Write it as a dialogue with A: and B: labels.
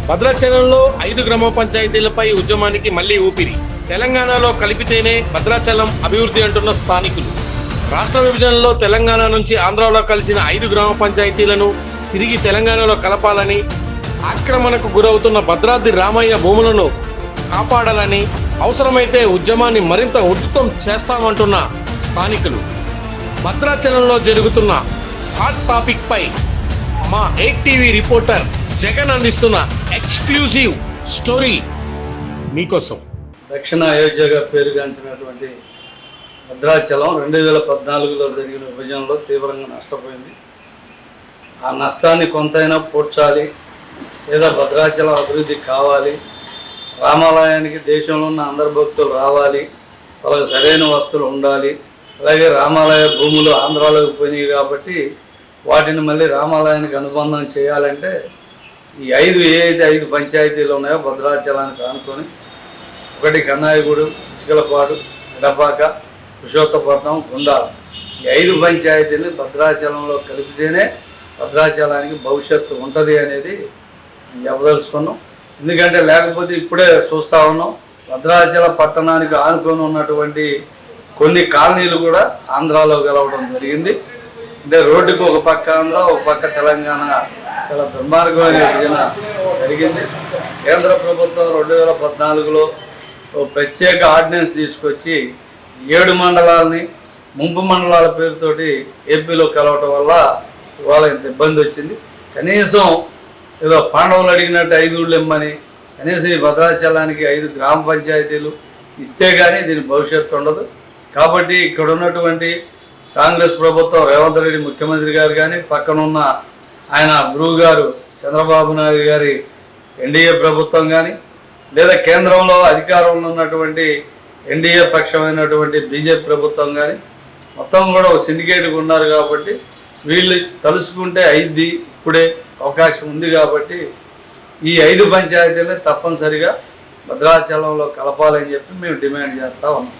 A: భద్రాచలంలో 5 గ్రామ పంచాయతీలపై ఉద్యమానికి మళ్లీ ఊపిరి. తెలంగాణలో కలిపితేనే భద్రాచలం అభివృద్ధి అంటున్న స్థానికులు. రాష్ట్ర విభజనలో తెలంగాణ నుంచి ఆంధ్రాలో కలిసిన 5 గ్రామ పంచాయతీలను తిరిగి తెలంగాణలో కలపాలని, ఆక్రమణకు గురవుతున్న భద్రాద్రి రామయ్య భూములను కాపాడాలని, అవసరమైతే ఉద్యమాన్ని మరింత ఉధృతం చేస్తామంటున్న స్థానికులు. భద్రాచలంలో జరుగుతున్న హాట్ టాపిక్ పై మా 8 టీవీ రిపోర్టర్ జగన్ అందిస్తున్న ఎక్స్క్లూజివ్ స్టోరీ మీకోసం.
B: దక్షిణ అయోధ్యగా పేరుగాంచినటువంటి భద్రాచలం 2014లో జరిగిన విభజనలో తీవ్రంగా నష్టపోయింది. ఆ నష్టాన్ని కొంతైనా పూడ్చాలి, లేదా భద్రాచలం అభివృద్ధి కావాలి, రామాలయానికి దేశంలో ఉన్న అందరు భక్తులు రావాలి, వాళ్ళకి సరైన వస్తువులు ఉండాలి. అలాగే రామాలయ భూములు ఆంధ్రాలోకి పోయినాయి కాబట్టి వాటిని మళ్ళీ రామాలయానికి అనుబంధం చేయాలంటే ఈ 5 పంచాయతీలు ఉన్నాయో భద్రాచలానికి ఆనుకొని, ఒకటి కన్నాయగూడు, చిలకలపాడు, ఎడపాక, పురుషోత్తపట్నం, గుండాల, ఈ 5 పంచాయతీలు భద్రాచలంలో కలిపితేనే భద్రాచలానికి భవిష్యత్తు ఉంటుంది అనేది చెప్పదలుచుకున్నాం. ఎందుకంటే లేకపోతే ఇప్పుడే చూస్తూ ఉన్నాం, భద్రాచల పట్టణానికి ఆనుకొని ఉన్నటువంటి కొన్ని కాలనీలు కూడా ఆంధ్రాలో కలవడం జరిగింది. అంటే రోడ్డుకు ఒక పక్క ఆంధ్ర, ఒక పక్క తెలంగాణ, చాలా దుర్మార్గమైన విభజన జరిగింది. కేంద్ర ప్రభుత్వం 2014లో ప్రత్యేక ఆర్డినెన్స్ తీసుకొచ్చి 7 మండలాలని ముంపు మండలాల పేరుతోటి ఏపీలో కలవటం వల్ల ఇవాళ ఇంత ఇబ్బంది వచ్చింది. కనీసం ఏదో పాండవులు అడిగినట్టు 5 ఊళ్ళు ఇమ్మని, కనీసం ఈ భద్రాచలానికి 5 గ్రామ పంచాయతీలు ఇస్తే కానీ దీని భవిష్యత్తు ఉండదు. కాబట్టి ఇక్కడ ఉన్నటువంటి కాంగ్రెస్ ప్రభుత్వం, రేవంత్ రెడ్డి ముఖ్యమంత్రి గారు కానీ, పక్కనున్న ఆయన గురువు గారు చంద్రబాబు నాయుడు గారి ఎన్డీఏ ప్రభుత్వం కానీ, లేదా కేంద్రంలో అధికారంలో ఉన్నటువంటి ఎన్డీఏ పక్షమైనటువంటి బీజేపీ ప్రభుత్వం కానీ మొత్తం కూడా ఒక సిండికేట్గా ఉన్నారు. కాబట్టి వీళ్ళు తలుసుకుంటే 5 ఇప్పుడే అవకాశం ఉంది. కాబట్టి ఈ 5 పంచాయతీలని తప్పనిసరిగా భద్రాచలంలో కలపాలని చెప్పి మేము డిమాండ్ చేస్తూ ఉన్నాం.